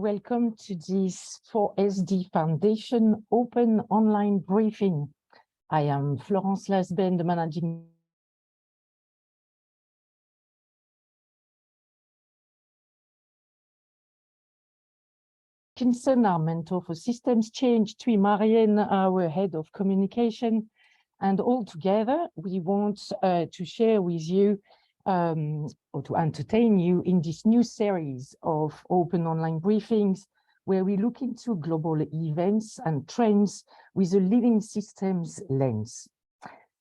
Welcome to this 4SD Foundation open online briefing. I am Florence Lasbennes, the managing Atkinson, our mentor for systems change, Tui Marianne, our head of communication, and all together we want to share with you or to entertain you in this new series of open online briefings where we look into global events and trends with a living systems lens.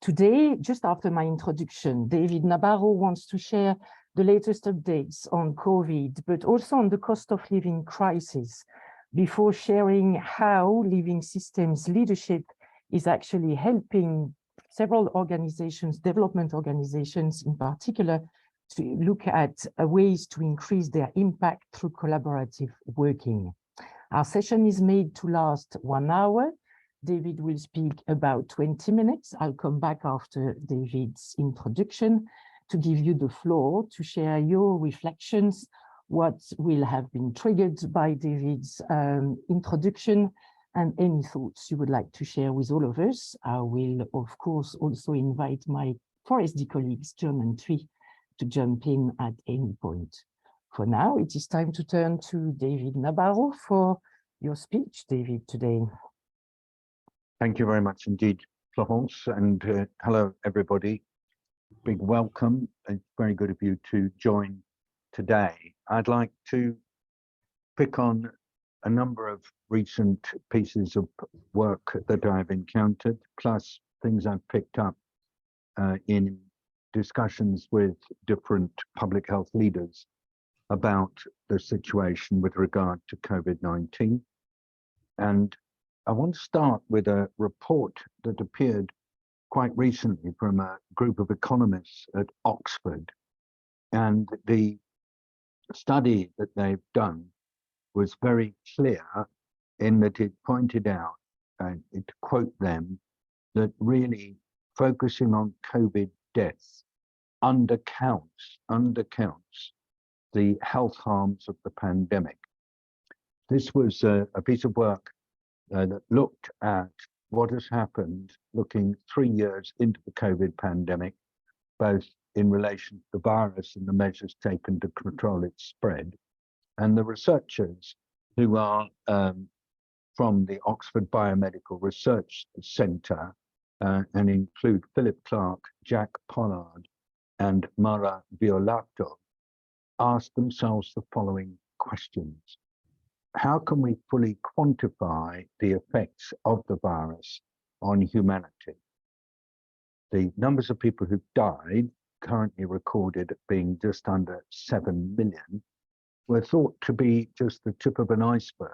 Today, just after my introduction, David Nabarro wants to share the latest updates on COVID, but also on the cost of living crisis, before sharing how living systems leadership is actually helping several organizations, development organizations in particular, to look at ways to increase their impact through collaborative working. Our session is made to last 1 hour. David will speak about 20 minutes. I'll come back after David's introduction to give you the floor to share your reflections, what will have been triggered by David's introduction, and any thoughts you would like to share with all of us. I will, of course, also invite my 4SD colleagues, John and Tui, to jump in at any point. For now, it is time to turn to David Nabarro for your speech, David, today. Thank you very much indeed, Florence, and hello, everybody. Big welcome. It's very good of you to join today. I'd like to pick on a number of recent pieces of work that I've encountered, plus things I've picked up in discussions with different public health leaders about the situation with regard to COVID-19. And I want to start with a report that appeared quite recently from a group of economists at Oxford. And the study that they've done was very clear in that it pointed out, and to quote them, that really focusing on COVID deaths undercounts the health harms of the pandemic. This was a piece of work that looked at what has happened looking 3 years into the COVID pandemic, both in relation to the virus and the measures taken to control its spread. And the researchers who are from the Oxford Biomedical Research Centre and include Philip Clark, Jack Pollard, and Mara Violato, asked themselves the following questions. How can we fully quantify the effects of the virus on humanity? The numbers of people who've died, currently recorded being just under 7 million, were thought to be just the tip of an iceberg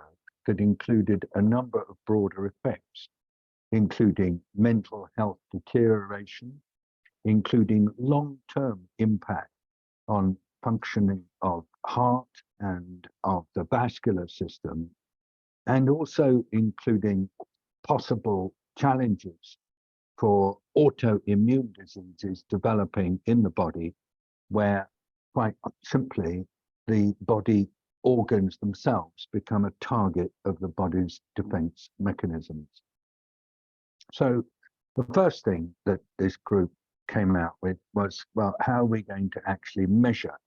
that included a number of broader effects, including mental health deterioration, including long-term impact on functioning of heart and of the vascular system, and also including possible challenges for autoimmune diseases developing in the body, where quite simply the body organs themselves become a target of the body's defense mechanisms. So the first thing that this group came out with was, well, how are we going to actually measure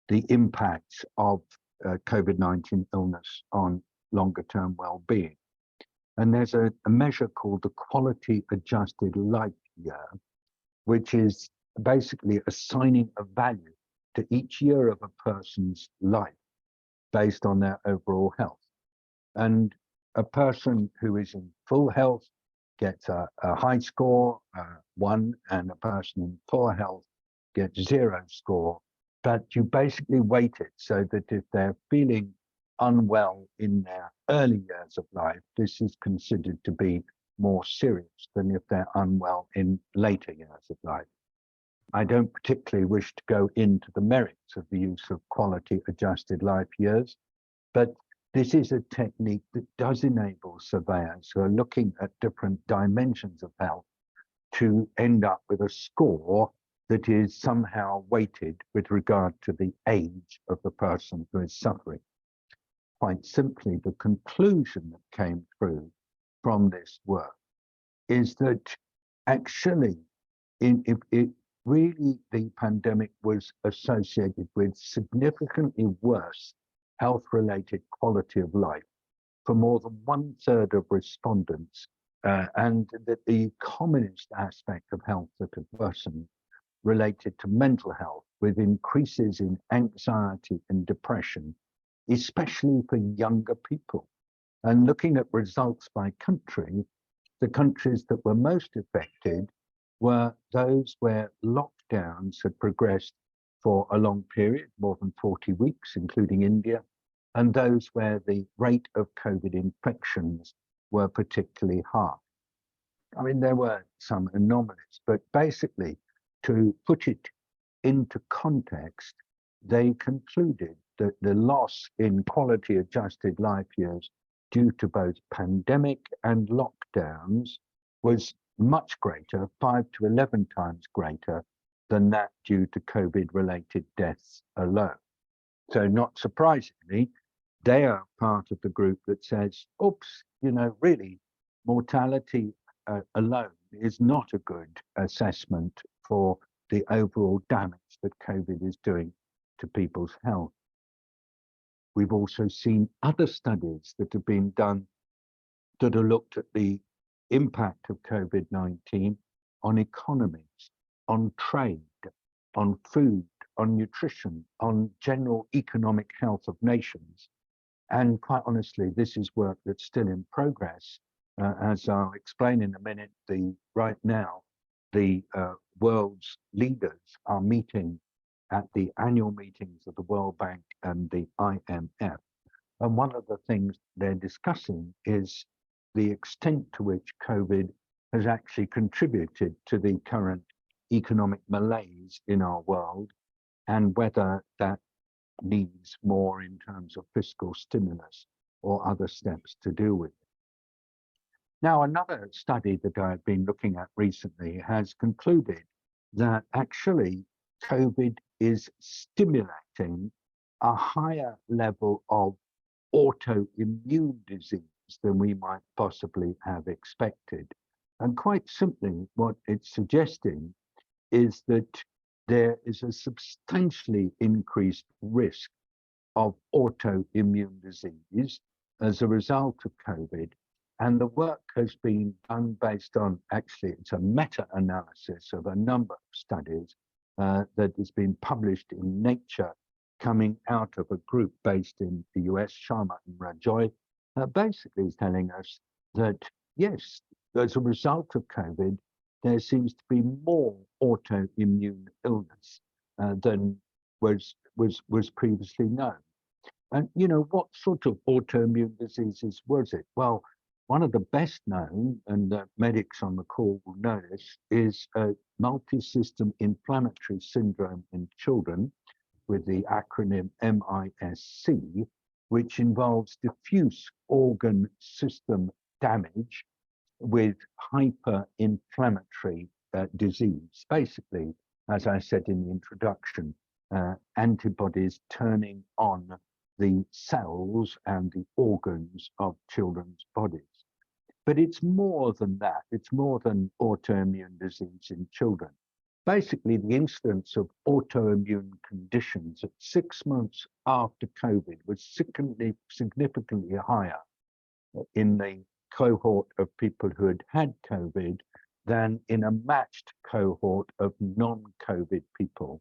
the impacts of COVID-19 illness on longer-term well-being? And there's a measure called the quality adjusted life year, which is basically assigning a value to each year of a person's life based on their overall health. And a person who is in full health gets a high score, 1, and a person in poor health gets 0 score. But you basically weight it so that if they're feeling unwell in their early years of life, this is considered to be more serious than if they're unwell in later years of life. I don't particularly wish to go into the merits of the use of quality adjusted life years, but this is a technique that does enable surveyors who are looking at different dimensions of health to end up with a score that is somehow weighted with regard to the age of the person who is suffering. quite simply, the conclusion that came through from this work is that actually, really the pandemic was associated with significantly worse health-related quality of life for more than 1/3 of respondents, and that the commonest aspect of health that had worsened related to mental health, with increases in anxiety and depression, especially for younger people. And looking at results by country, the countries that were most affected were those where lockdowns had progressed for a long period, more than 40 weeks, including India, and those where the rate of COVID infections were particularly high. I mean, there were some anomalies, but basically, to put it into context, they concluded that the loss in quality adjusted life years due to both pandemic and lockdowns was much greater, 5 to 11 times greater than that due to COVID-related deaths alone. So not surprisingly, they are part of the group that says, oops, really, mortality alone is not a good assessment for the overall damage that COVID is doing to people's health. We've also seen other studies that have been done that have looked at the impact of COVID-19 on economies, on trade, on food, on nutrition, on general economic health of nations. And quite honestly, this is work that's still in progress. As I'll explain in a minute, right now, the world's leaders are meeting at the annual meetings of the World Bank and the IMF. And one of the things they're discussing is the extent to which COVID has actually contributed to the current economic malaise in our world, and whether that needs more in terms of fiscal stimulus or other steps to deal with it. Now, another study that I've been looking at recently has concluded that actually COVID is stimulating a higher level of autoimmune disease than we might possibly have expected. And quite simply, what it's suggesting is that there is a substantially increased risk of autoimmune disease as a result of COVID. And the work has been done based on, actually, it's a meta-analysis of a number of studies that has been published in Nature, coming out of a group based in the US, Sharma and Rajoy, basically is telling us that, yes, as a result of COVID, there seems to be more autoimmune illness than was previously known. And, what sort of autoimmune diseases was it? Well, one of the best known, and medics on the call will know this, is multi-system inflammatory syndrome in children, with the acronym MISC, which involves diffuse organ system damage with hyperinflammatory disease. Basically, as I said in the introduction, antibodies turning on the cells and the organs of children's bodies. But it's more than that. It's more than autoimmune disease in children. Basically, the incidence of autoimmune conditions at 6 months after COVID was significantly higher in the cohort of people who had had COVID than in a matched cohort of non-COVID people.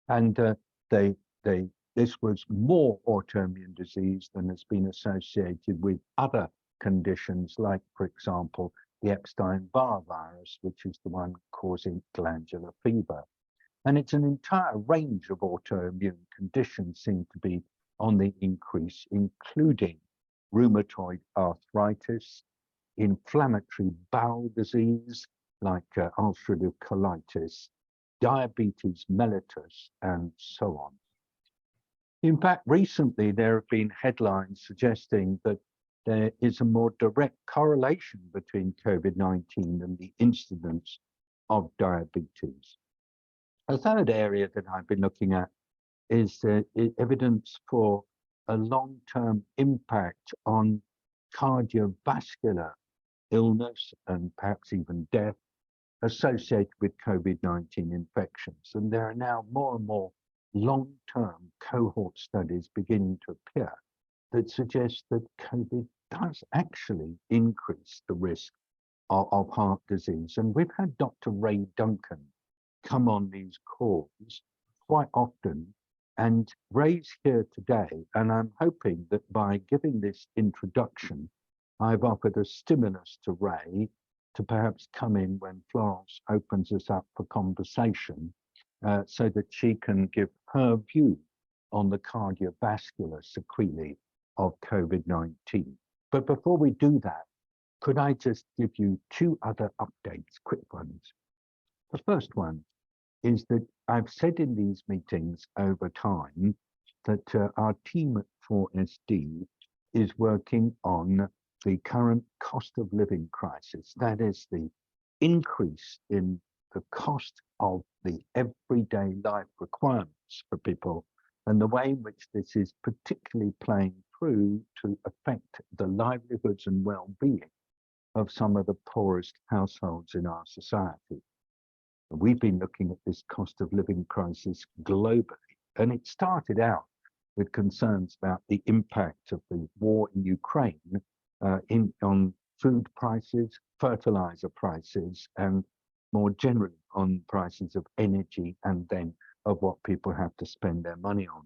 And this was more autoimmune disease than has been associated with other conditions, like, for example, the Epstein-Barr virus, which is the one causing glandular fever. And it's an entire range of autoimmune conditions seem to be on the increase, including rheumatoid arthritis, inflammatory bowel disease, like ulcerative colitis, diabetes mellitus, and so on. In fact, recently there have been headlines suggesting that there is a more direct correlation between COVID-19 and the incidence of diabetes. A third area that I've been looking at is evidence for a long-term impact on cardiovascular illness and perhaps even death associated with COVID-19 infections. And there are now more and more long-term cohort studies beginning to appear that suggest that COVID does actually increase the risk of heart disease. And we've had Dr. Rae Duncan come on these calls quite often, and Ray's here today, and I'm hoping that by giving this introduction, I've offered a stimulus to Ray to perhaps come in when Florence opens us up for conversation, so that she can give her view on the cardiovascular sequelae of COVID-19. But before we do that, could I just give you two other updates, quick ones? The first one is that I've said in these meetings over time that our team at 4SD is working on the current cost of living crisis. That is the increase in the cost of the everyday life requirements for people, and the way in which this is particularly playing through to affect the livelihoods and well-being of some of the poorest households in our society. We've been looking at this cost of living crisis globally, and it started out with concerns about the impact of the war in Ukraine on food prices, fertilizer prices, and more generally on prices of energy, and then of what people have to spend their money on.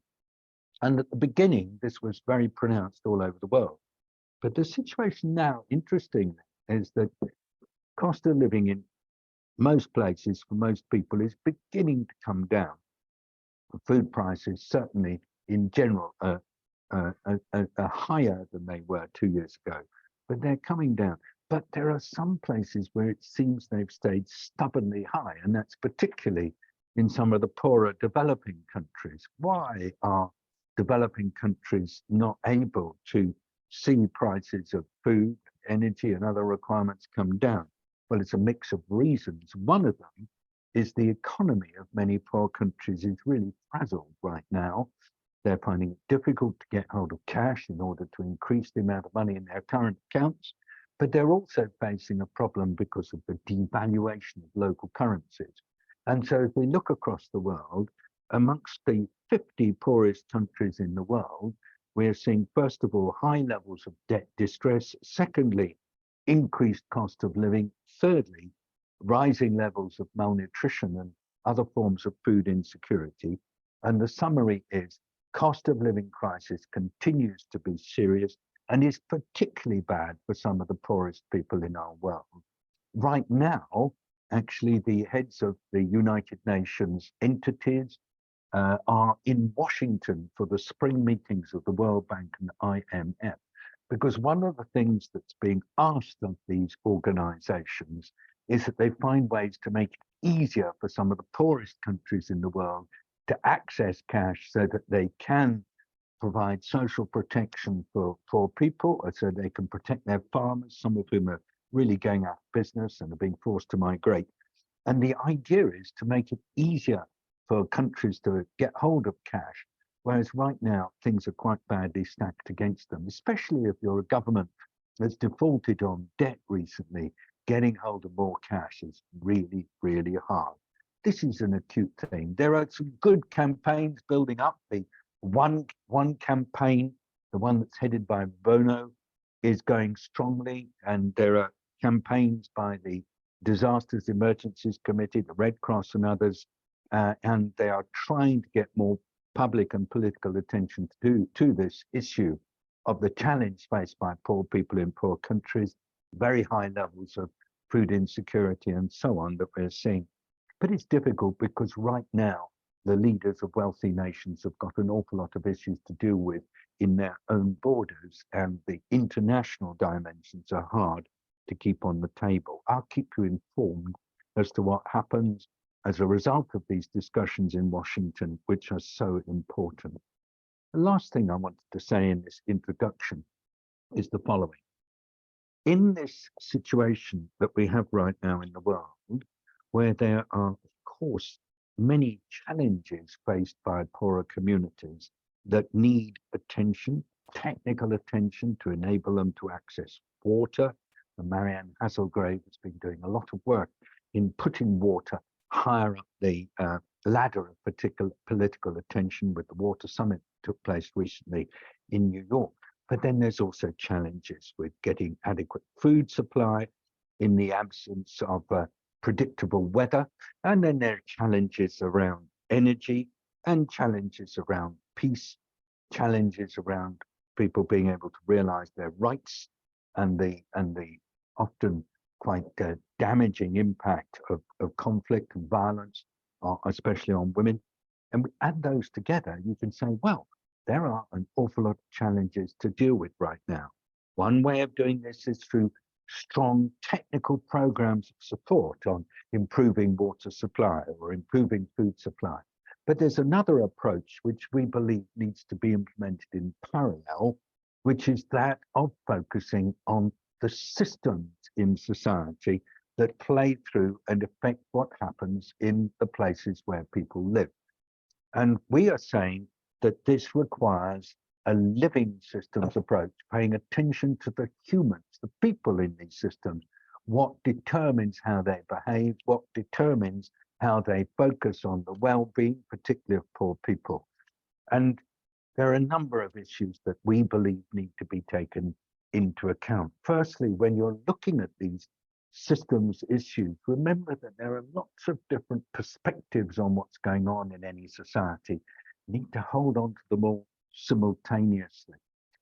And at the beginning, this was very pronounced all over the world. But the situation now, interestingly, is that cost of living in most places for most people is beginning to come down. Food prices certainly in general are higher than they were 2 years ago, but they're coming down. But there are some places where it seems they've stayed stubbornly high, and that's particularly in some of the poorer developing countries. Why are developing countries not able to see prices of food, energy, and other requirements come down? Well, it's a mix of reasons. One of them is the economy of many poor countries is really frazzled right now. They're finding it difficult to get hold of cash in order to increase the amount of money in their current accounts, but they're also facing a problem because of the devaluation of local currencies. And so if we look across the world, amongst the 50 poorest countries in the world, we're seeing, first of all, high levels of debt distress. Secondly, increased cost of living. Thirdly, rising levels of malnutrition and other forms of food insecurity. And the summary is cost of living crisis continues to be serious and is particularly bad for some of the poorest people in our world. Right now, actually, the heads of the United Nations entities are in Washington for the spring meetings of the World Bank and IMF, because one of the things that's being asked of these organizations is that they find ways to make it easier for some of the poorest countries in the world to access cash so that they can provide social protection for people, so they can protect their farmers, some of whom are really going out of business and are being forced to migrate. And the idea is to make it easier for countries to get hold of cash, whereas right now things are quite badly stacked against them, especially if you're a government that's defaulted on debt recently. Getting hold of more cash is really, really hard. This is an acute thing. There are some good campaigns building up. The one campaign, the one that's headed by Bono, is going strongly, and there are campaigns by the Disasters Emergencies Committee, the Red Cross and others, and they are trying to get more public and political attention to this issue of the challenge faced by poor people in poor countries, very high levels of food insecurity and so on that we're seeing. But it's difficult because right now, the leaders of wealthy nations have got an awful lot of issues to deal with in their own borders, and the international dimensions are hard to keep on the table. I'll keep you informed as to what happens as a result of these discussions in Washington, which are so important. The last thing I wanted to say in this introduction is the following. In this situation that we have right now in the world, where there are, of course, many challenges faced by poorer communities, that need attention, technical attention to enable them to access water. And Marianne Hasselgrave has been doing a lot of work in putting water higher up the ladder of particular political attention with the water summit that took place recently in New York. But then there's also challenges with getting adequate food supply in the absence of predictable weather. And then there are challenges around energy and challenges around peace, challenges around people being able to realize their rights and the often quite damaging impact of conflict and violence, especially on women. And we add those together, you can say, well, there are an awful lot of challenges to deal with right now. One way of doing this is through strong technical programs of support on improving water supply or improving food supply. But there's another approach which we believe needs to be implemented in parallel, which is that of focusing on the systems in society that play through and affect what happens in the places where people live. And we are saying that this requires a living systems approach, paying attention to the humans, the people in these systems, what determines how they behave, what determines how they focus on the well-being, particularly of poor people. And there are a number of issues that we believe need to be taken into account. Firstly, when you're looking at these systems issues, remember that there are lots of different perspectives on what's going on in any society. You need to hold on to them all simultaneously.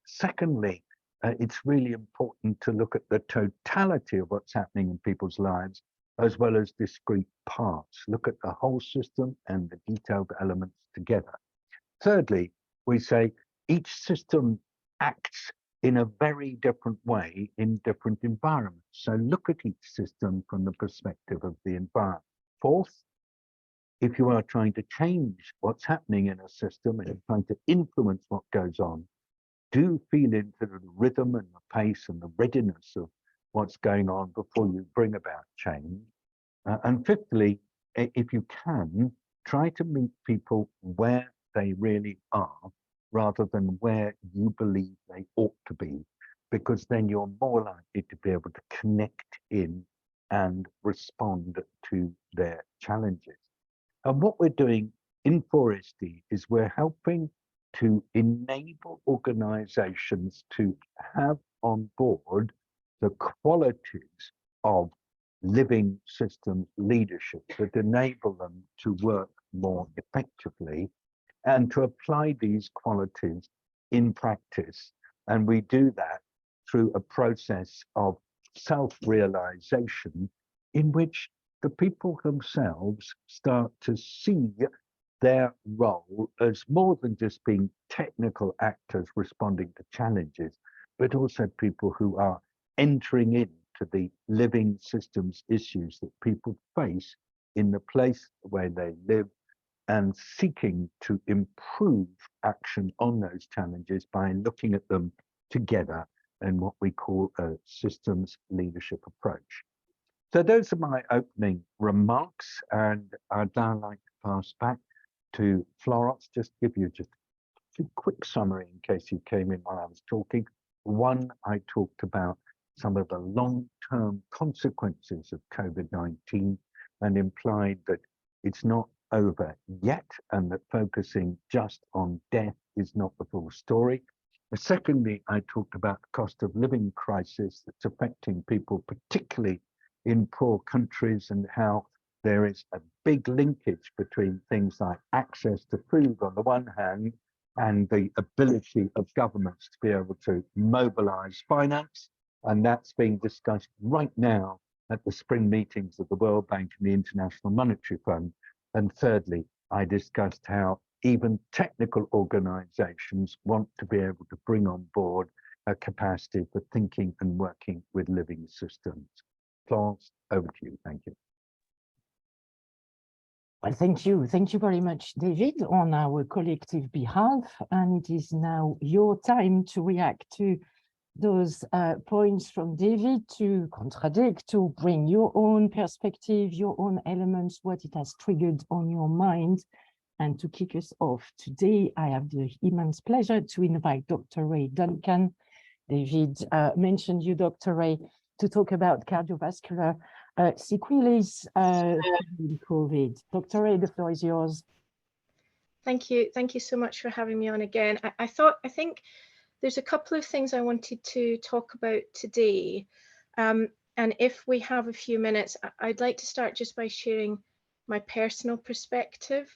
Secondly, it's really important to look at the totality of what's happening in people's lives, as well as discrete parts. Look at the whole system and the detailed elements together. Thirdly, we say each system acts in a very different way in different environments. So look at each system from the perspective of the environment. Fourth, if you are trying to change what's happening in a system and you're trying to influence what goes on, do feel into the rhythm and the pace and the readiness of what's going on before you bring about change. And fifthly, if you can, try to meet people where they really are, rather than where you believe they ought to be, because then you're more likely to be able to connect in and respond to their challenges. And what we're doing in 4SD is we're helping to enable organizations to have on board the qualities of living systems leadership that enable them to work more effectively and to apply these qualities in practice. And we do that through a process of self-realization in which the people themselves start to see their role as more than just being technical actors responding to challenges, but also people who are entering into the living systems issues that people face in the place where they live, and seeking to improve action on those challenges by looking at them together in what we call a systems leadership approach. So those are my opening remarks, and I'd now like to pass back to Florence, just give you just a quick summary in case you came in while I was talking. One, I talked about some of the long-term consequences of COVID-19 and implied that it's not over yet, and that focusing just on death is not the full story. Secondly, I talked about the cost of living crisis that's affecting people, particularly in poor countries, and how there is a big linkage between things like access to food on the one hand and the ability of governments to be able to mobilize finance. And that's being discussed right now at the spring meetings of the World Bank and the International Monetary Fund. And thirdly, I discussed how even technical organizations want to be able to bring on board a capacity for thinking and working with living systems. Florence, over to you. Thank you. Well, thank you. Thank you very much, David, on our collective behalf. And it is now your time to react to those points from David, to contradict, to bring your own perspective, your own elements, what it has triggered on your mind, And to kick us off today, I have the immense pleasure to invite Dr. Rae Duncan. David mentioned you, Dr. Rae, to talk about cardiovascular sequelae in COVID. Dr. Rae, the floor is yours. Thank you. Thank you so much for having me on again. I think there's a couple of things I wanted to talk about today. And if we have a few minutes, I'd like to start just by sharing my personal perspective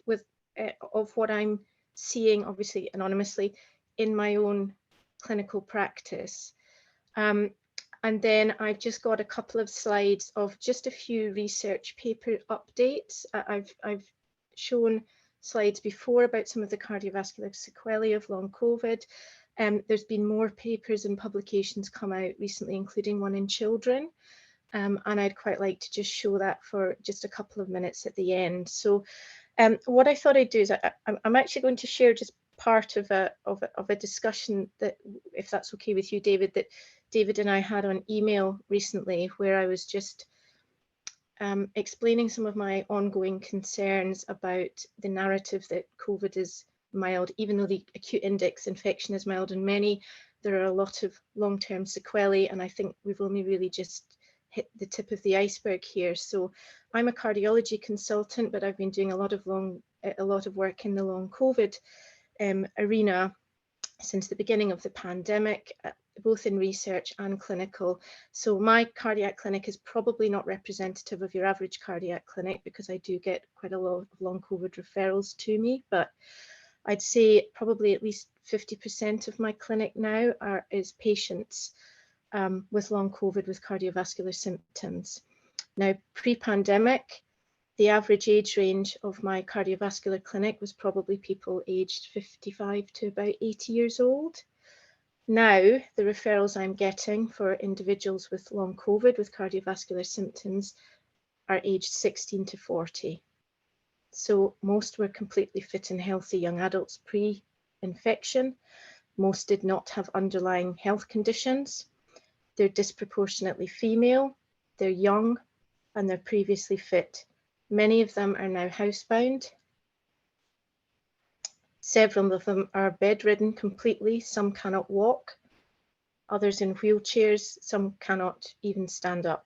of what I'm seeing, obviously anonymously, in my own clinical practice. And then I've just got a couple of slides of just a few research paper updates. I've shown slides before about some of the cardiovascular sequelae of long COVID. There's been more papers and publications come out recently, including one in children. And I'd quite like to just show that for just a couple of minutes at the end. So what I thought I'd do is I'm actually going to share just part of a discussion that, if that's okay with you, David, that David and I had on email recently, where I was just explaining some of my ongoing concerns about the narrative that COVID is mild, even though the acute index infection is mild in many, there are a lot of long-term sequelae, and I think we've only really just hit the tip of the iceberg here. So I'm a cardiology consultant, but I've been doing a lot of work in the long COVID arena since the beginning of the pandemic, both in research and clinical. So my cardiac clinic is probably not representative of your average cardiac clinic, because I do get quite a lot of long COVID referrals to me, but I'd say probably at least 50% of my clinic now is patients with long COVID with cardiovascular symptoms. Now, pre-pandemic, the average age range of my cardiovascular clinic was probably people aged 55 to about 80 years old. Now, the referrals I'm getting for individuals with long COVID with cardiovascular symptoms are aged 16 to 40. So most were completely fit and healthy young adults pre-infection. Most did not have underlying health conditions. They're disproportionately female, they're young, and they're previously fit. Many of them are now housebound. Several of them are bedridden completely. Some cannot walk, others in wheelchairs, some cannot even stand up.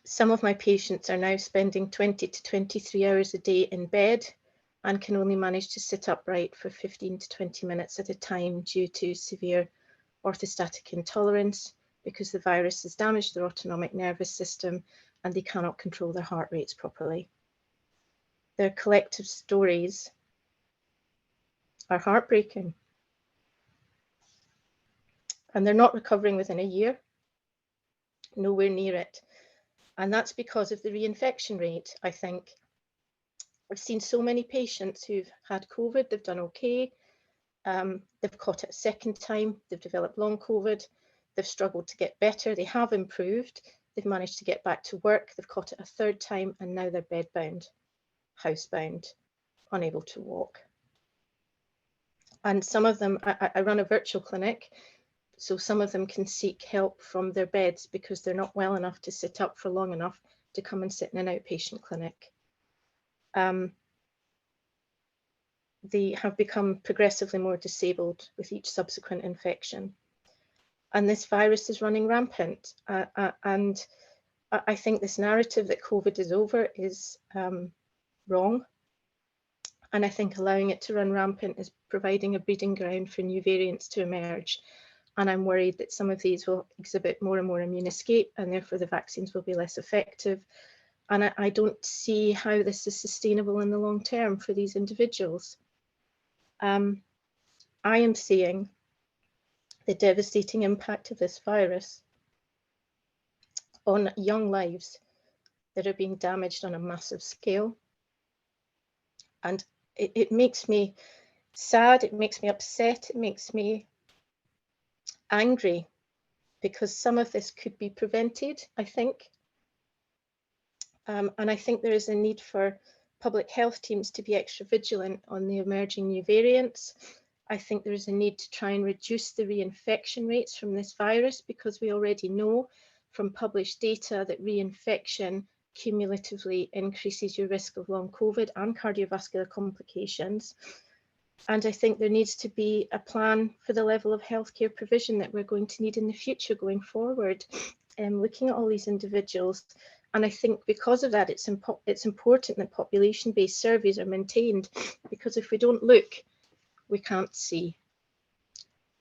Some of my patients are now spending 20 to 23 hours a day in bed and can only manage to sit upright for 15 to 20 minutes at a time due to severe orthostatic intolerance, because the virus has damaged their autonomic nervous system and they cannot control their heart rates properly. Their collective stories are heartbreaking. And they're not recovering within a year, nowhere near it. And that's because of the reinfection rate, I think. I've seen so many patients who've had COVID, they've done okay. They've caught it a second time, they've developed long COVID, they've struggled to get better, they have improved, they've managed to get back to work, they've caught it a third time, and now they're bedbound, housebound, unable to walk. And some of them, I run a virtual clinic, so some of them can seek help from their beds because they're not well enough to sit up for long enough to come and sit in an outpatient clinic. They have become progressively more disabled with each subsequent infection. And this virus is running rampant. And I think this narrative that COVID is over is wrong. And I think allowing it to run rampant is providing a breeding ground for new variants to emerge. And I'm worried that some of these will exhibit more and more immune escape, and therefore the vaccines will be less effective. And I don't see how this is sustainable in the long term for these individuals. I am seeing the devastating impact of this virus on young lives that are being damaged on a massive scale. And it makes me sad, it makes me upset, it makes me angry, because some of this could be prevented, I think. And I think there is a need for public health teams to be extra vigilant on the emerging new variants. I think there is a need to try and reduce the reinfection rates from this virus, because we already know from published data that reinfection cumulatively increases your risk of long COVID and cardiovascular complications. And I think there needs to be a plan for the level of healthcare provision that we're going to need in the future going forward, looking at all these individuals. And I think because of that, it's important that population-based surveys are maintained, because if we don't look, we can't see.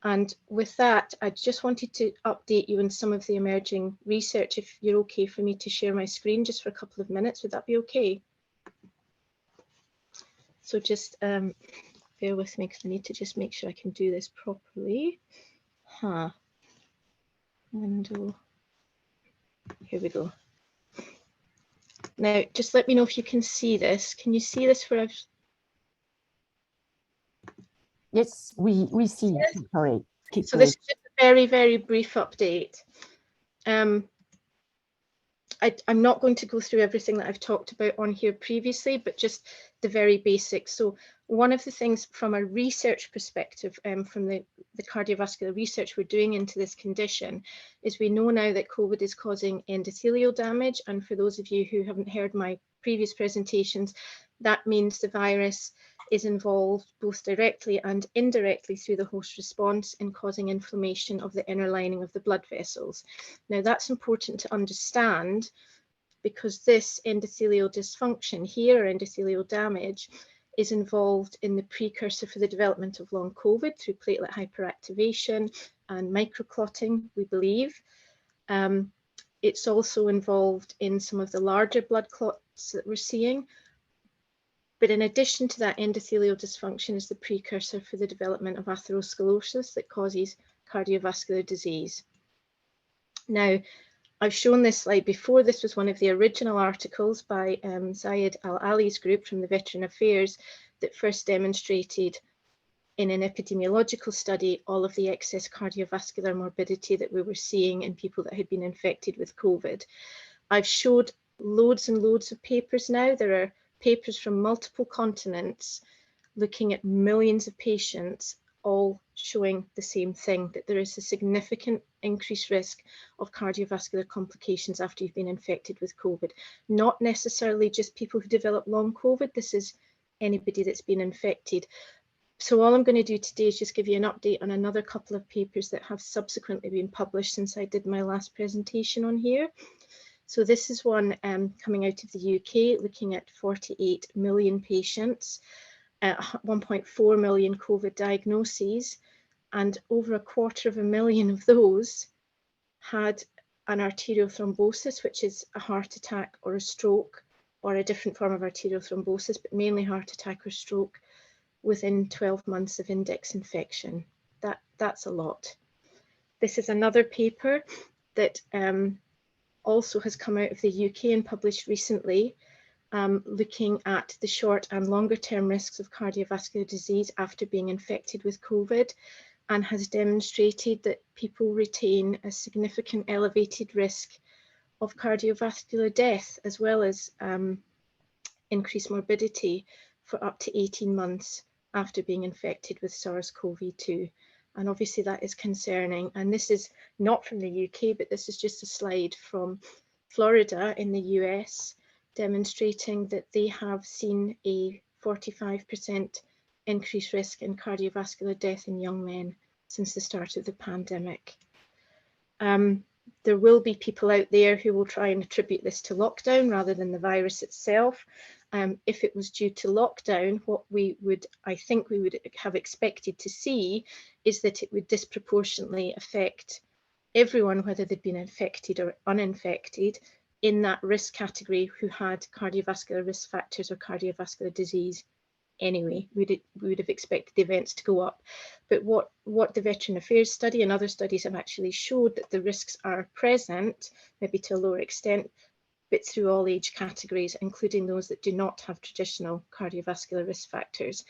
And with that, I just wanted to update you on some of the emerging research. If you're okay for me to share my screen just for a couple of minutes, would that be okay? So just bear with me, because I need to just make sure I can do this properly. Window. Here we go. Now, just let me know if you can see this. Can you see this where I've... Yes, we see. Yes. Sorry. So this is just a very, very brief update. I'm not going to go through everything that I've talked about on here previously, but just the very basics. So one of the things from a research perspective, from the cardiovascular research we're doing into this condition, is we know now that COVID is causing endothelial damage. And for those of you who haven't heard my previous presentations, that means the virus is involved both directly and indirectly through the host response in causing inflammation of the inner lining of the blood vessels. Now that's important to understand, because this endothelial dysfunction here, or endothelial damage, is involved in the precursor for the development of long COVID through platelet hyperactivation and microclotting, we believe. It's also involved in some of the larger blood clots that we're seeing. But in addition to that, endothelial dysfunction is the precursor for the development of atherosclerosis that causes cardiovascular disease. Now, I've shown this slide before. This was one of the original articles by Zayed Al-Ali's group from the Veteran Affairs that first demonstrated in an epidemiological study all of the excess cardiovascular morbidity that we were seeing in people that had been infected with COVID. I've showed loads and loads of papers now. There are papers from multiple continents looking at millions of patients, all showing the same thing, that there is a significant increased risk of cardiovascular complications after you've been infected with COVID. Not necessarily just people who develop long COVID, this is anybody that's been infected. So all I'm going to do today is just give you an update on another couple of papers that have subsequently been published since I did my last presentation on here. So this is one coming out of the UK, looking at 48 million patients, 1.4 million COVID diagnoses, and over 250,000 of those had an arterial thrombosis, which is a heart attack or a stroke, or a different form of arterial thrombosis, but mainly heart attack or stroke, within 12 months of index infection. That's a lot. This is another paper that also has come out of the UK and published recently, looking at the short and longer term risks of cardiovascular disease after being infected with COVID, and has demonstrated that people retain a significant elevated risk of cardiovascular death, as well as increased morbidity for up to 18 months after being infected with SARS-CoV-2. And obviously that is concerning. And this is not from the UK, but this is just a slide from Florida in the US, demonstrating that they have seen a 45% increased risk in cardiovascular death in young men since the start of the pandemic. There will be people out there who will try and attribute this to lockdown rather than the virus itself. If it was due to lockdown, what I think we would have expected to see is that it would disproportionately affect everyone, whether they'd been infected or uninfected, in that risk category who had cardiovascular risk factors or cardiovascular disease anyway. We would have expected the events to go up. But what the Veteran Affairs study and other studies have actually showed, that the risks are present, maybe to a lower extent, but through all age categories, including those that do not have traditional cardiovascular risk factors.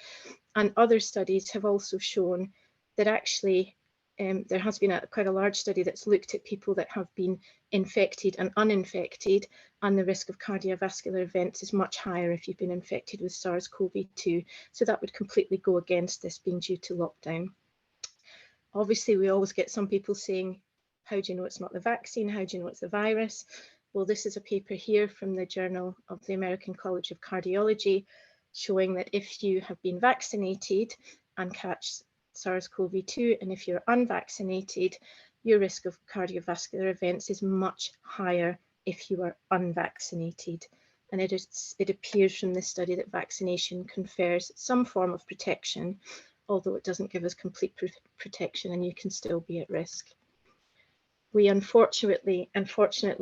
And other studies have also shown that actually there has been quite a large study that's looked at people that have been infected and uninfected, and the risk of cardiovascular events is much higher if you've been infected with SARS-CoV-2. So that would completely go against this being due to lockdown. Obviously, we always get some people saying, how do you know it's not the vaccine? How do you know it's the virus? Well, this is a paper here from the Journal of the American College of Cardiology showing that if you have been vaccinated and catch SARS-CoV-2, and if you're unvaccinated, your risk of cardiovascular events is much higher if you are unvaccinated. And it appears from this study that vaccination confers some form of protection, although it doesn't give us complete protection, and you can still be at risk. We unfortunately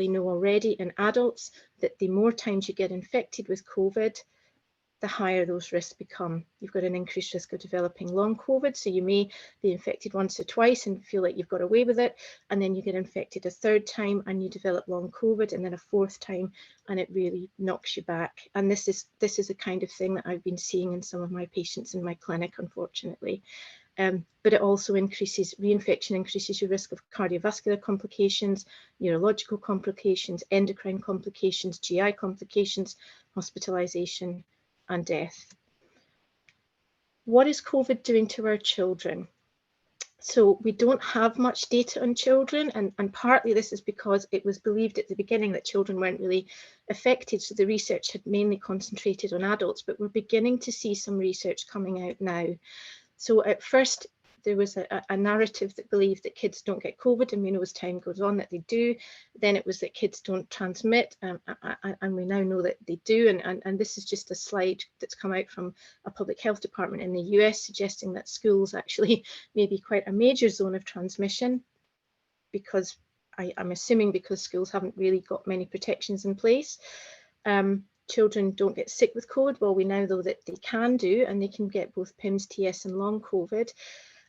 know already in adults that the more times you get infected with COVID, the higher those risks become. You've got an increased risk of developing long COVID, so you may be infected once or twice and feel like you've got away with it, and then you get infected a third time and you develop long COVID, and then a fourth time, and it really knocks you back. And this is the kind of thing that I've been seeing in some of my patients in my clinic, unfortunately. But it also reinfection increases your risk of cardiovascular complications, neurological complications, endocrine complications, GI complications, hospitalization, and death. What is COVID doing to our children? So we don't have much data on children, and partly this is because it was believed at the beginning that children weren't really affected, so the research had mainly concentrated on adults, but we're beginning to see some research coming out now. So at first, there was a narrative that believed that kids don't get COVID, and we know as time goes on that they do. Then it was that kids don't transmit, and we now know that they do. And this is just a slide that's come out from a public health department in the US suggesting that schools actually may be quite a major zone of transmission, because I'm assuming because schools haven't really got many protections in place. Children don't get sick with COVID. Well, we now know that they can do, and they can get both PIMS, TS, and long COVID.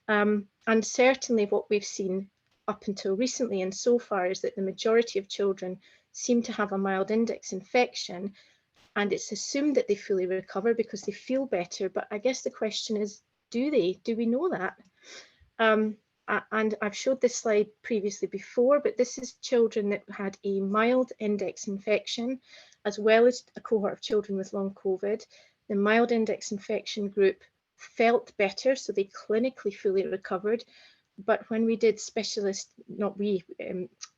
And certainly what we've seen up until recently and so far is that the majority of children seem to have a mild index infection, and it's assumed that they fully recover because they feel better. But I guess the question is, do they? Do we know that? And I've showed this slide previously before, but this is children that had a mild index infection, as well as a cohort of children with long COVID. The mild index infection group felt better, so they clinically fully recovered. But when we did specialist, not we,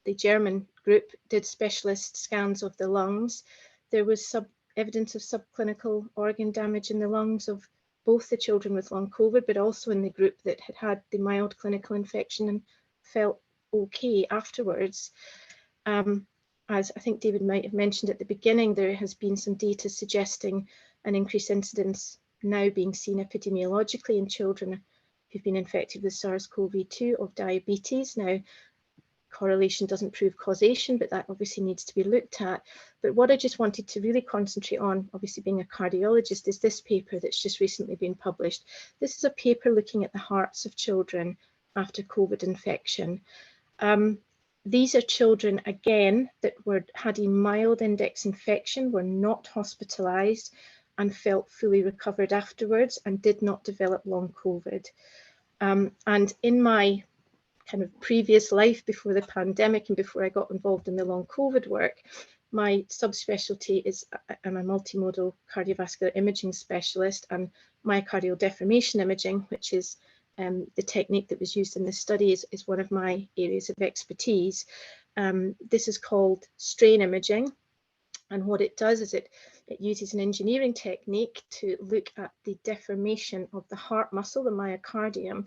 the German group did specialist scans of the lungs, there was evidence of subclinical organ damage in the lungs of both the children with long COVID, but also in the group that had had the mild clinical infection and felt okay afterwards. As I think David might have mentioned at the beginning, there has been some data suggesting an increased incidence now being seen epidemiologically in children who've been infected with SARS-CoV-2 of diabetes. Now, correlation doesn't prove causation, but that obviously needs to be looked at. But what I just wanted to really concentrate on, obviously being a cardiologist, is this paper that's just recently been published. This is a paper looking at the hearts of children after COVID infection. These are children, again, that had a mild index infection, were not hospitalized, and felt fully recovered afterwards and did not develop long COVID. And in my kind of previous life before the pandemic and before I got involved in the long COVID work, my subspecialty is I'm a multimodal cardiovascular imaging specialist, and myocardial deformation imaging, which is the technique that was used in this study, is one of my areas of expertise. This is called strain imaging. And what it does is it uses an engineering technique to look at the deformation of the heart muscle, the myocardium,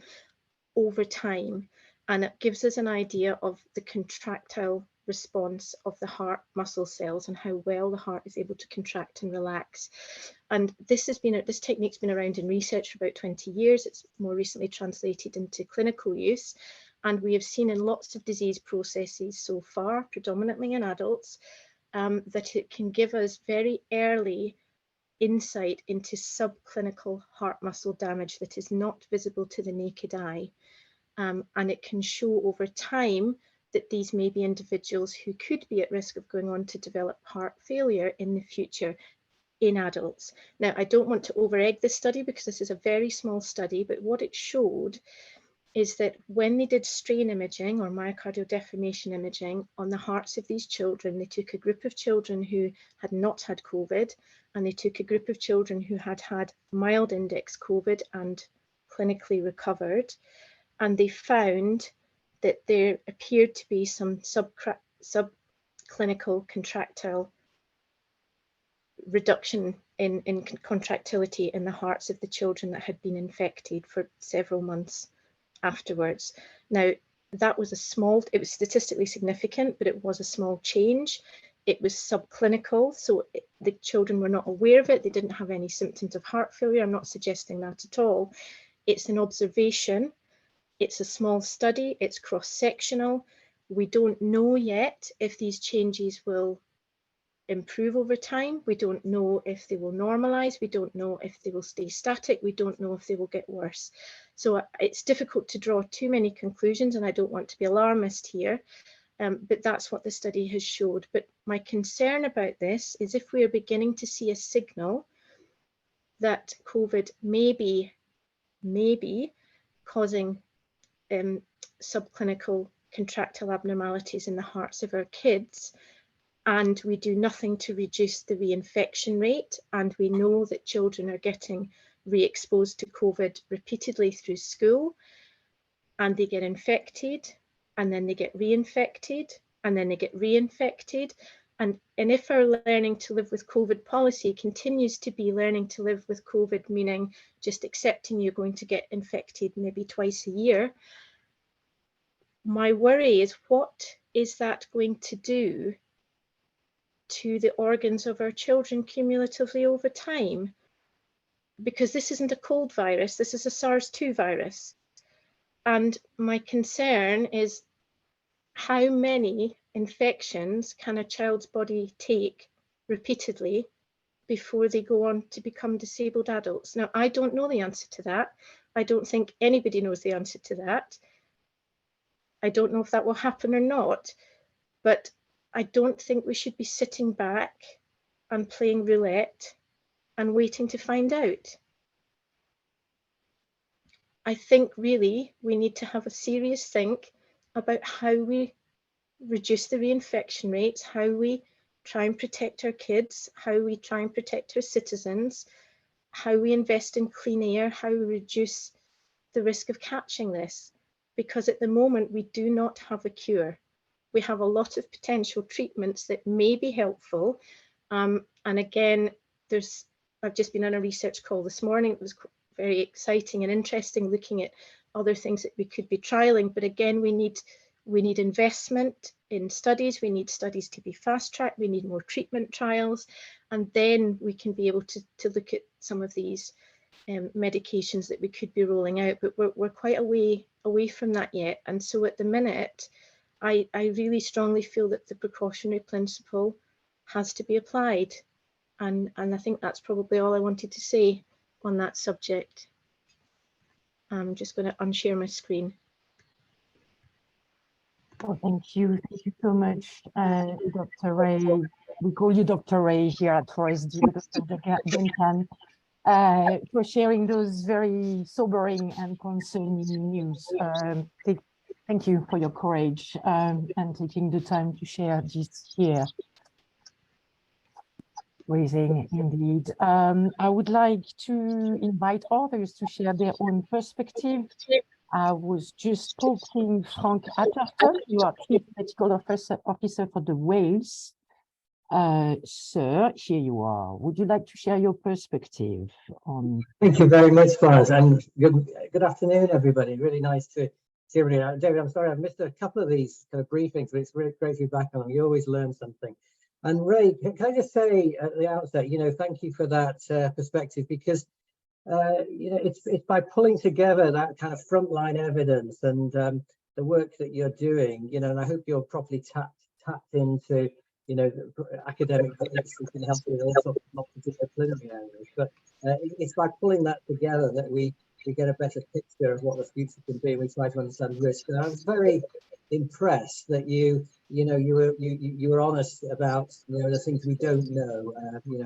over time. And it gives us an idea of the contractile response of the heart muscle cells and how well the heart is able to contract and relax. And this technique's been around in research for about 20 years. It's more recently translated into clinical use. And we have seen in lots of disease processes so far, predominantly in adults, that it can give us very early insight into subclinical heart muscle damage that is not visible to the naked eye. And it can show over time that these may be individuals who could be at risk of going on to develop heart failure in the future in adults. Now, I don't want to over-egg this study because this is a very small study, but what it showed is that when they did strain imaging or myocardial deformation imaging on the hearts of these children, they took a group of children who had not had COVID, and they took a group of children who had had mild index COVID and clinically recovered, and they found that there appeared to be some subclinical clinical contractile reduction in contractility in the hearts of the children that had been infected for several months afterwards. Now, that was it was statistically significant, but it was a small change. It was subclinical, so the children were not aware of it. They didn't have any symptoms of heart failure. I'm not suggesting that at all. It's an observation. It's a small study. It's cross-sectional. We don't know yet if these changes will improve over time. We don't know if they will normalize. We don't know if they will stay static. We don't know if they will get worse. So it's difficult to draw too many conclusions, and I don't want to be alarmist here, but that's what the study has showed. But my concern about this is if we are beginning to see a signal that COVID may be causing subclinical contractile abnormalities in the hearts of our kids, and we do nothing to reduce the reinfection rate, and we know that children are getting re-exposed to COVID repeatedly through school, and they get infected, and then they get reinfected, and then they get reinfected. And if our learning to live with COVID policy continues to be learning to live with COVID, meaning just accepting you're going to get infected maybe twice a year, my worry is, what is that going to do to the organs of our children cumulatively over time? Because this isn't a cold virus, this is a SARS-2 virus. And my concern is, how many infections can a child's body take repeatedly before they go on to become disabled adults? Now, I don't know the answer to that. I don't think anybody knows the answer to that. I don't know if that will happen or not, but I don't think we should be sitting back and playing roulette and waiting to find out. I think really we need to have a serious think about how we reduce the reinfection rates, how we try and protect our kids, how we try and protect our citizens, how we invest in clean air, how we reduce the risk of catching this. Because at the moment we do not have a cure. We have a lot of potential treatments that may be helpful. And again, I've just been on a research call this morning. It was very exciting and interesting, looking at other things that we could be trialing. But again, we need investment in studies. We need studies to be fast-tracked. We need more treatment trials. And then we can be able to look at some of these medications that we could be rolling out. But we're quite away from that yet. And so at the minute, I really strongly feel that the precautionary principle has to be applied. And I think that's probably all I wanted to say on that subject. I'm just going to unshare my screen. Oh, thank you so much, Dr. Rae. We call you Dr. Rae here at Forest, Dr. Duncan, for sharing those very sobering and concerning news. Thank you for your courage and taking the time to share this here. Amazing indeed. I would like to invite others to share their own perspective. I was just talking Frank Atherton. You are Chief Medical Officer for the Wales. Sir, here you are. Would you like to share your perspective on? Thank you very much, Florence, and good afternoon, everybody. Really nice to see everybody. David, I'm sorry I've missed a couple of these kind of briefings, but it's really great to be back on them. You always learn something. And Ray, can I just say at the outset, thank you for that perspective, because it's by pulling together that kind of frontline evidence and the work that you're doing, and I hope you're properly tapped into, the academic bits that can help with all sorts of multidisciplinary areas. But it's by pulling that together that we get a better picture of what the future can be. We try to understand risk. And I was very impressed that you were honest about the things we don't know.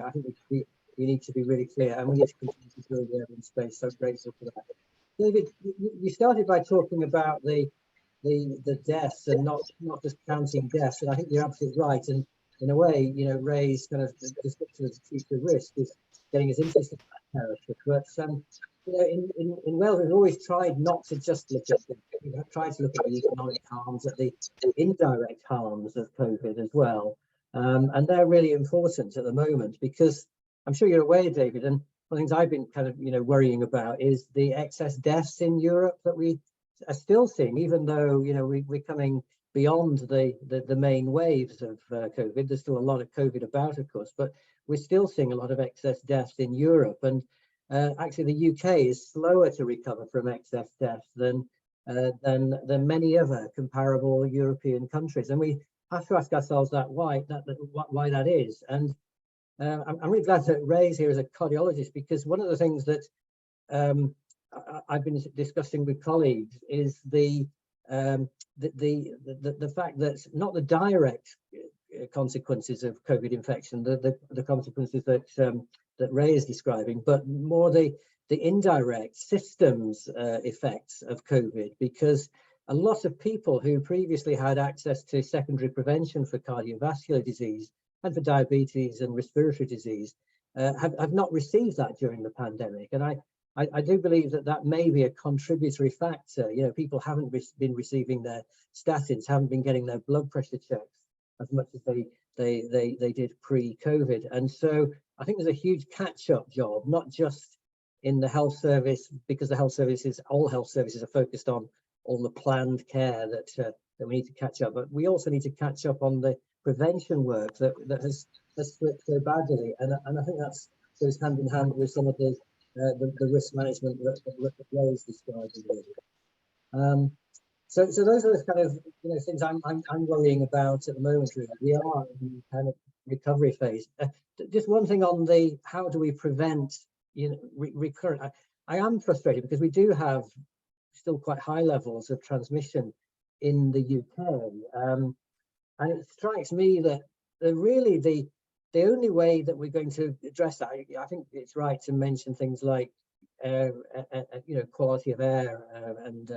I think we need to be really clear, and we need to continue to build the evidence space. So grateful for that. David, you started by talking about the deaths and not just counting deaths, and I think you're absolutely right. And in a way, Ray's kind of description of the future risk is getting us into that territory. But you know, in Wales, we've always tried not to just look at we've tried to look at the economic harms, at the indirect harms of COVID as well. And they're really important at the moment because I'm sure you're aware, David, and one of the things I've been kind of, you know, worrying about is the excess deaths in Europe that we are still seeing, even though, you know, we're coming beyond the main waves of COVID. There's still a lot of COVID about, of course, but we're still seeing a lot of excess deaths in Europe. And actually, the UK is slower to recover from excess deaths than many other comparable European countries. And we have to ask ourselves why that is. And I'm really glad that Rae's here as a cardiologist, because one of the things that I've been discussing with colleagues is the fact that not the direct consequences of COVID infection, the consequences that Rae is describing, but more the indirect systems effects of COVID, because a lot of people who previously had access to secondary prevention for cardiovascular disease and for diabetes and respiratory disease have not received that during the pandemic. And I do believe that may be a contributory factor. You know, people haven't been receiving their statins, haven't been getting their blood pressure checks as much as they did pre-COVID. And so I think there's a huge catch-up job, not just in the health service, because the health services, all health services are focused on all the planned care that we need to catch up, but we also need to catch up on the prevention work that has slipped so badly. And I think that goes hand in hand with some of the risk management that Rae is describing. So those are the kind of, you know, things I'm worrying about at the moment. Really, we are in kind of recovery phase. Just one thing on the how do we prevent, you know, recurrent. I am frustrated because we do have still quite high levels of transmission in the UK, and it strikes me that really the only way that we're going to address that, I think it's right to mention things like you know, quality of air and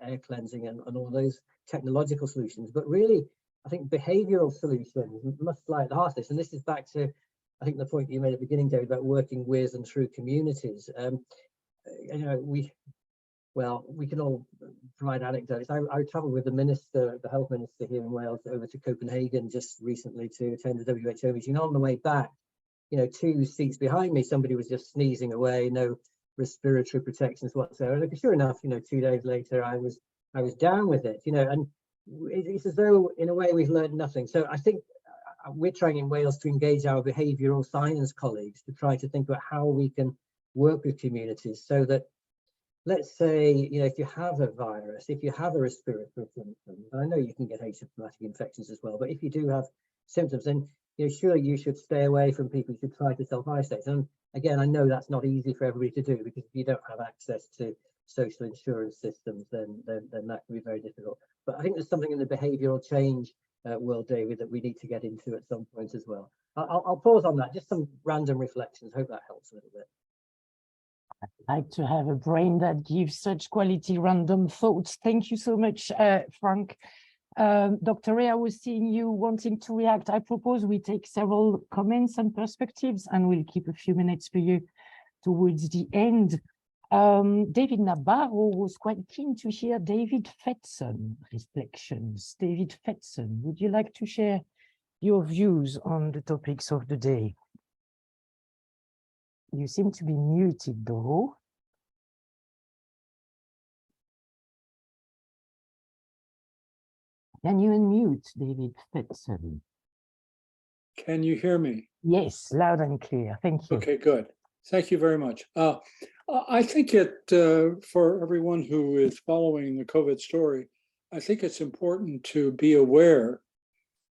air cleansing and all those technological solutions, but really I think behavioural solutions must lie at the heart of this. And this is back to, I think, the point you made at the beginning, David, about working with and through communities. You know, we can all provide anecdotes. I travelled with the minister, the health minister here in Wales, over to Copenhagen just recently to attend the WHO meeting. On the way back, you know, 2 seats behind me, somebody was just sneezing away, no respiratory protections whatsoever. And sure enough, you know, 2 days later, I was down with it, you know, and it's as though in a way we've learned nothing. So I think we're trying in Wales to engage our behavioural science colleagues to try to think about how we can work with communities so that, let's say, you know, if you have a virus, if you have a respiratory symptom, I know you can get asymptomatic infections as well, but if you do have symptoms, then, you know, surely you should stay away from people who should try to self-isolate. And again, I know that's not easy for everybody to do, because if you don't have access to social insurance systems, then that can be very difficult. But I think there's something in the behavioural change world, David, that we need to get into at some point as well. I'll pause on that, just some random reflections. Hope that helps a little bit. I'd like to have a brain that gives such quality random thoughts. Thank you so much, Frank. Dr. Rae, I was seeing you wanting to react. I propose we take several comments and perspectives, and we'll keep a few minutes for you towards the end. David Nabarro was quite keen to hear David Fedson reflections. David Fedson, would you like to share your views on the topics of the day? You seem to be muted, though. Can you unmute David Fedson? Can you hear me? Yes, loud and clear. Thank you. Okay, good. Thank you very much. I think for everyone who is following the COVID story, I think it's important to be aware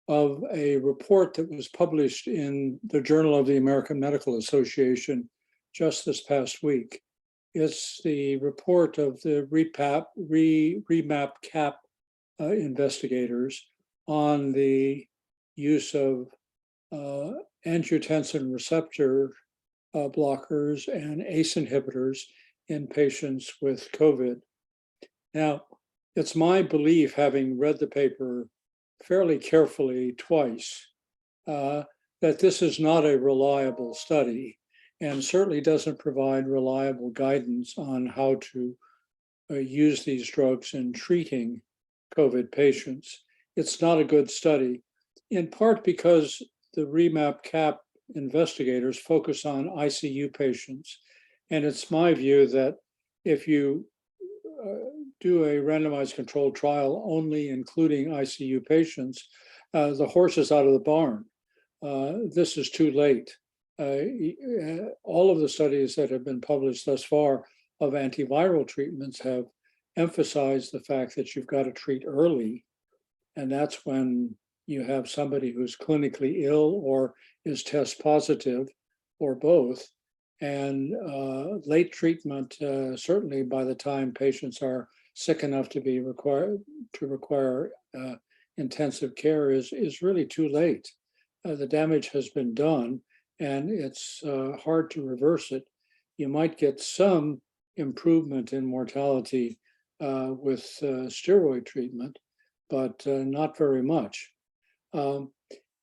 of a report that was published in the Journal of the American Medical Association just this past week. It's the report of the REMAP-CAP investigators on the use of angiotensin receptor blockers and ACE inhibitors in patients with COVID. Now, it's my belief, having read the paper fairly carefully twice, that this is not a reliable study, and certainly doesn't provide reliable guidance on how to use these drugs in treating COVID patients. It's not a good study, in part because the REMAP-CAP investigators focus on ICU patients. And it's my view that if you do a randomized controlled trial only including ICU patients, the horse is out of the barn. This is too late. All of the studies that have been published thus far of antiviral treatments have emphasized the fact that you've got to treat early. And that's when you have somebody who's clinically ill or is test positive or both. And late treatment, certainly by the time patients are sick enough to be require intensive care is really too late. The damage has been done, and it's hard to reverse it. You might get some improvement in mortality with steroid treatment, but not very much.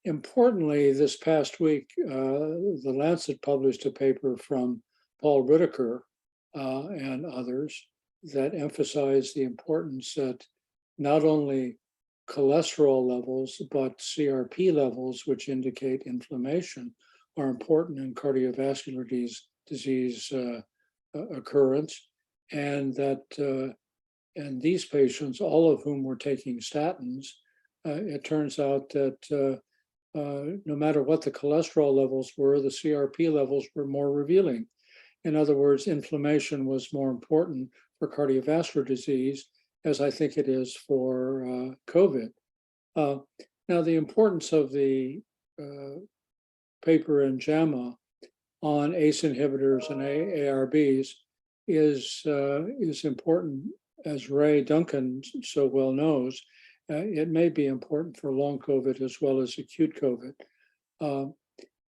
Importantly, this past week, The Lancet published a paper from Paul Whitaker and others that emphasized the importance that not only cholesterol levels, but CRP levels, which indicate inflammation, are important in cardiovascular disease occurrence, and that and these patients, all of whom were taking statins, it turns out that no matter what the cholesterol levels were, the CRP levels were more revealing. In other words, inflammation was more important for cardiovascular disease, as I think it is for COVID. Now, the importance of the paper in JAMA on ACE inhibitors and ARBs is important, as Rae Duncan so well knows. It may be important for long COVID as well as acute COVID.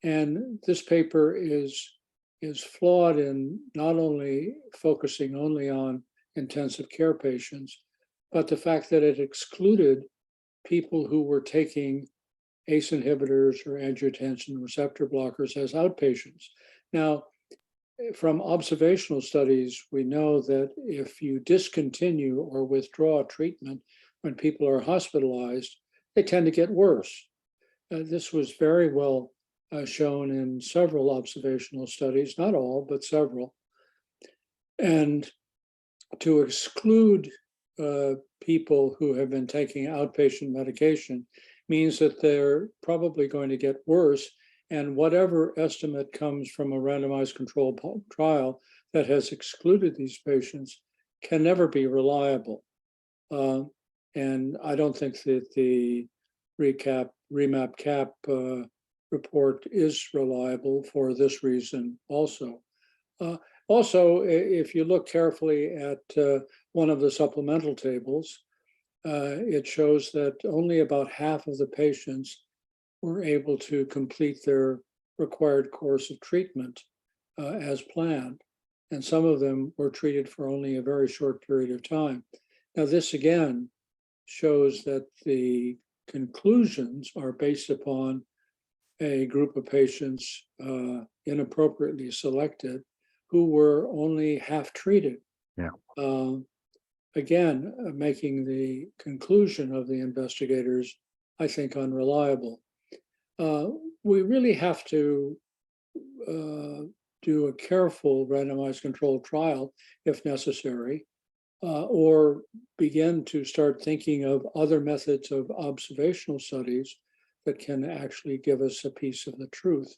And this paper is flawed in not only focusing only on intensive care patients, but the fact that it excluded people who were taking ACE inhibitors or angiotensin receptor blockers as outpatients. Now, from observational studies, we know that if you discontinue or withdraw treatment when people are hospitalized, they tend to get worse. This was very well shown in several observational studies, not all, but several. And to exclude people who have been taking outpatient medication means that they're probably going to get worse. And whatever estimate comes from a randomized controlled trial that has excluded these patients can never be reliable. And I don't think that the REMAP-CAP report is reliable for this reason also. Also, if you look carefully at one of the supplemental tables, it shows that only about half of the patients were able to complete their required course of treatment as planned. And some of them were treated for only a very short period of time. Now, this again shows that the conclusions are based upon a group of patients inappropriately selected who were only half treated. Yeah. Again, making the conclusion of the investigators, I think, unreliable. We really have to do a careful randomized controlled trial if necessary, or begin to start thinking of other methods of observational studies that can actually give us a piece of the truth.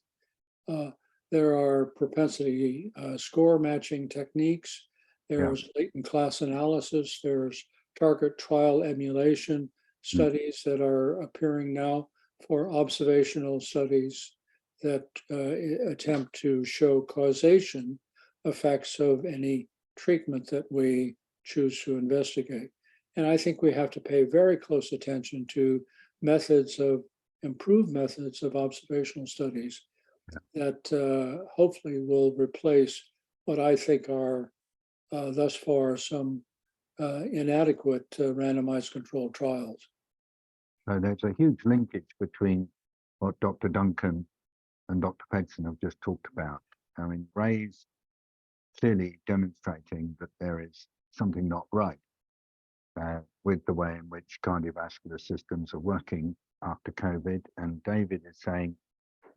There are propensity score matching techniques. There's latent class analysis. There's target trial emulation studies that are appearing now for observational studies that attempt to show causation effects of any treatment that we choose to investigate. And I think we have to pay very close attention to improved methods of observational studies that hopefully will replace what I think are thus far some inadequate randomized controlled trials. So there's a huge linkage between what Dr. Duncan and Dr. Fedson have just talked about I mean, Ray's clearly demonstrating that there is something not right with the way in which cardiovascular systems are working after COVID. And David is saying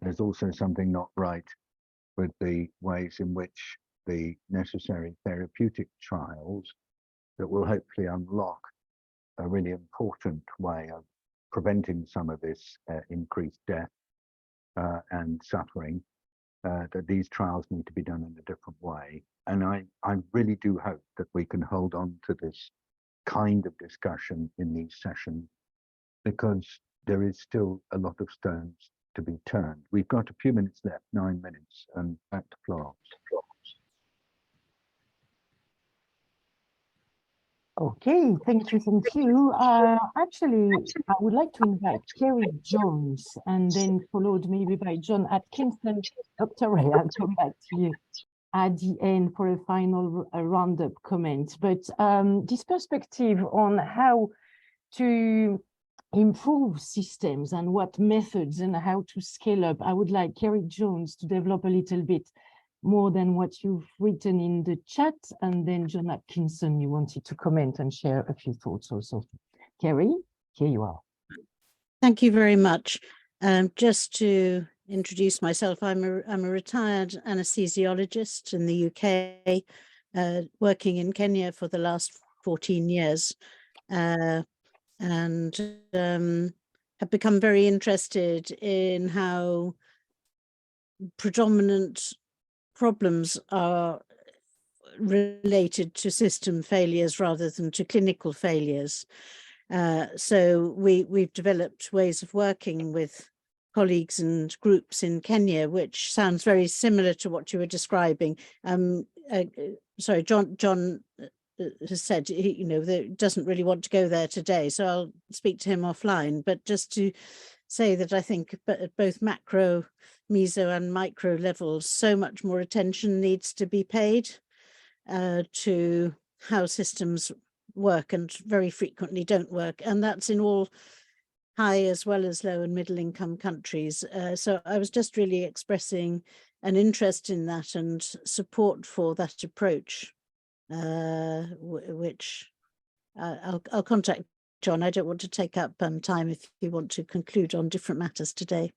there's also something not right with the ways in which the necessary therapeutic trials that will hopefully unlock a really important way of preventing some of this increased death and suffering, that these trials need to be done in a different way. And I really do hope that we can hold on to this kind of discussion in these sessions, because there is still a lot of stones to be turned. We've got a few minutes left, 9 minutes, and back to Florence. Okay, thank you. Actually, I would like to invite Kerri Jones and then followed maybe by John Atkinson. Dr. Rae, I'll come back to you at the end for a final roundup comment. But this perspective on how to improve systems and what methods and how to scale up, I would like Kerri Jones to develop a little bit more than what you've written in the chat, and then John Atkinson, you wanted to comment and share a few thoughts also. Kerri, here you are. Thank you very much. Just to introduce myself, I'm a retired anesthesiologist in the UK, working in Kenya for the last 14 years, and have become very interested in how predominant problems are related to system failures rather than to clinical failures. So we've developed ways of working with colleagues and groups in Kenya, which sounds very similar to what you were describing. Sorry, John has said that doesn't really want to go there today, so I'll speak to him offline. But just to say that I think at both macro, meso and micro levels, so much more attention needs to be paid to how systems work and very frequently don't work. And that's in all high as well as low and middle income countries. So I was just really expressing an interest in that and support for that approach, which I'll contact John. I don't want to take up time if you want to conclude on different matters today.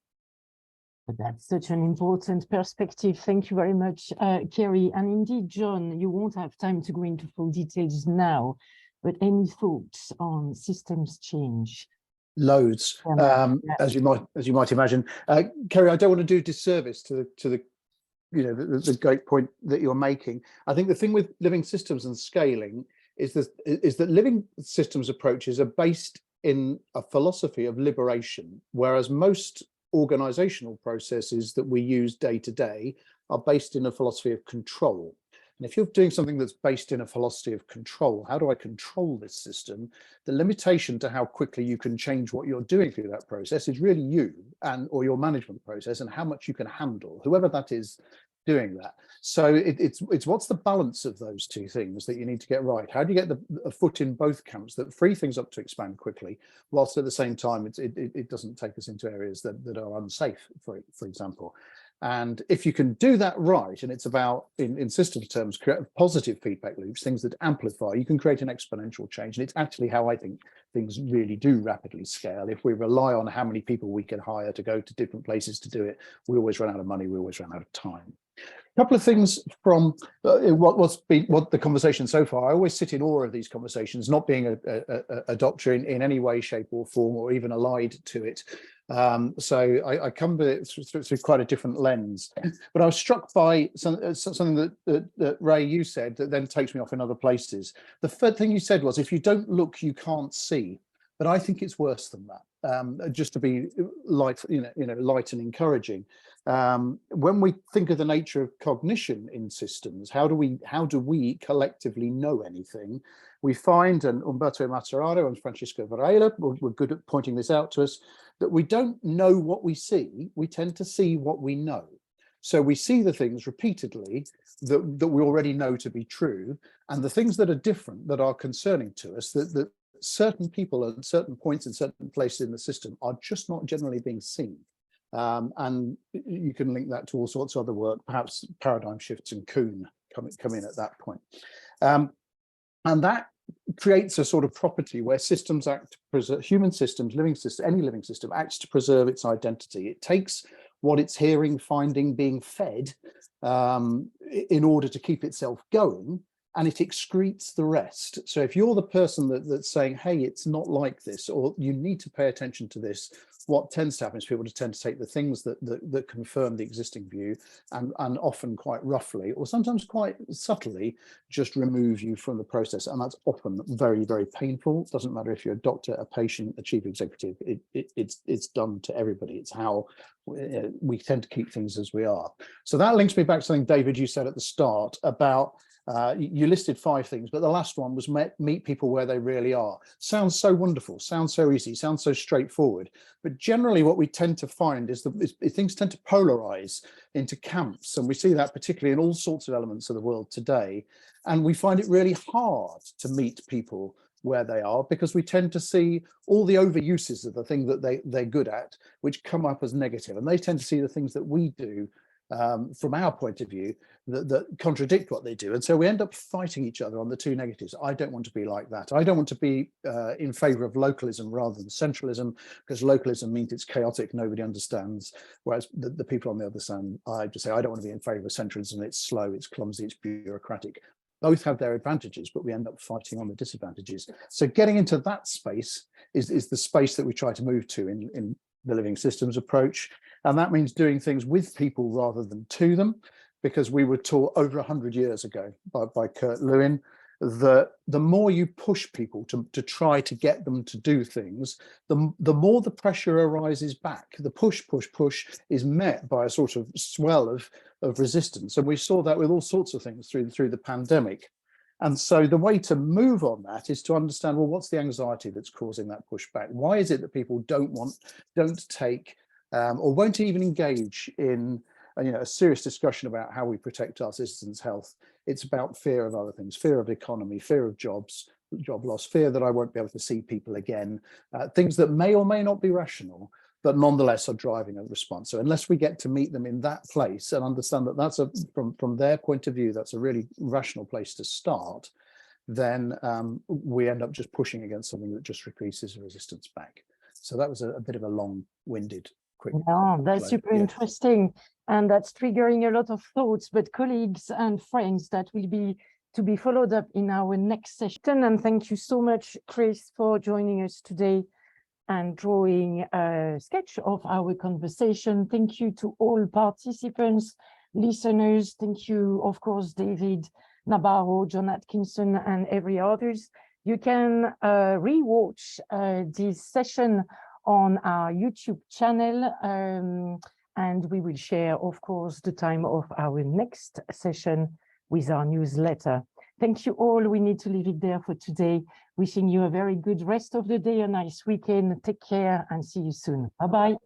That's such an important perspective. Thank you very much, Kerri. And indeed, John, you won't have time to go into full details now, but any thoughts on systems change? Loads, as you might imagine. Kerri, I don't want to do disservice to the the great point that you're making. I think the thing with living systems and scaling is that living systems approaches are based in a philosophy of liberation, whereas most organizational processes that we use day to day are based in a philosophy of control. And if you're doing something that's based in a philosophy of control, how do I control this system? The limitation to how quickly you can change what you're doing through that process is really you or your management process and how much you can handle, whoever that is doing that. So it's what's the balance of those two things that you need to get right? How do you get a foot in both camps that free things up to expand quickly, whilst at the same time it doesn't take us into areas that are unsafe, for example. And if you can do that right, and it's about, in systems terms, create positive feedback loops, things that amplify, you can create an exponential change. And it's actually how I think things really do rapidly scale. If we rely on how many people we can hire to go to different places to do it, we always run out of money, we always run out of time. A couple of things from what the conversation so far. I always sit in awe of these conversations, not being a doctor in any way, shape or form, or even allied to it. So I come at it through quite a different lens. But I was struck by something that Rae, you said, that then takes me off in other places. The third thing you said was, if you don't look, you can't see. But I think it's worse than that. Just to be light, light and encouraging. When we think of the nature of cognition in systems, how do we collectively know anything? We find, and Umberto Maturano and Francisco Varela were good at pointing this out to us, that we don't know what we see, we tend to see what we know. So we see the things repeatedly that we already know to be true, and the things that are different, that are concerning to us, that certain people at certain points in certain places in the system are just not generally being seen. And you can link that to all sorts of other work, perhaps paradigm shifts and Kuhn come in at that point. And that creates a sort of property where systems act to preserve, human systems, living system, any living system acts to preserve its identity. It takes what it's hearing, finding, being fed in order to keep itself going, and it excretes the rest. So if you're the person that's saying, hey, it's not like this, or you need to pay attention to this, what tends to happen is people tend to take the things that confirm the existing view and often quite roughly, or sometimes quite subtly, just remove you from the process. And that's often very, very painful. It doesn't matter if you're a doctor, a patient, a chief executive, it's done to everybody. It's how we tend to keep things as we are. So that links me back to something, David, you said at the start about you listed 5 things, but the last one was meet people where they really are. Sounds so wonderful, sounds so easy, sounds so straightforward. But generally what we tend to find is that things tend to polarize into camps. And we see that particularly in all sorts of elements of the world today. And we find it really hard to meet people where they are, because we tend to see all the overuses of the thing that they're good at, which come up as negative. And they tend to see the things that we do from our point of view that contradict what they do. And so we end up fighting each other on the 2 negatives. I don't want to be like that. I don't want to be in favor of localism rather than centralism, because localism means it's chaotic, nobody understands. Whereas the people on the other side, I just say, I don't want to be in favor of centralism. It's slow, it's clumsy, it's bureaucratic. Both have their advantages, but we end up fighting on the disadvantages. So getting into that space is the space that we try to move to in the living systems approach. And that means doing things with people rather than to them, because we were taught over 100 years ago by Kurt Lewin that the more you push people to try to get them to do things, the more the pressure arises back. The push is met by a sort of swell of resistance. And we saw that with all sorts of things through the pandemic. And so the way to move on that is to understand, well, what's the anxiety that's causing that pushback? Why is it that people don't take or won't even engage in a serious discussion about how we protect our citizens' health? It's about fear of other things, fear of economy, fear of jobs, job loss, fear that I won't be able to see people again, things that may or may not be rational, but nonetheless are driving a response. So unless we get to meet them in that place and understand that that's from their point of view, that's a really rational place to start, then we end up just pushing against something that just increases resistance back. So that was a bit of a long-winded, quick. Yeah, that's super interesting. And that's triggering a lot of thoughts, but colleagues and friends, that will be to be followed up in our next session. And thank you so much, Chris, for joining us today and drawing a sketch of our conversation. Thank you to all participants, listeners. Thank you, of course, David Nabarro, John Atkinson, and every others. You can rewatch this session on our YouTube channel, and we will share, of course, the time of our next session with our newsletter. Thank you all. We need to leave it there for today. Wishing you a very good rest of the day, a nice weekend. Take care and see you soon. Bye-bye.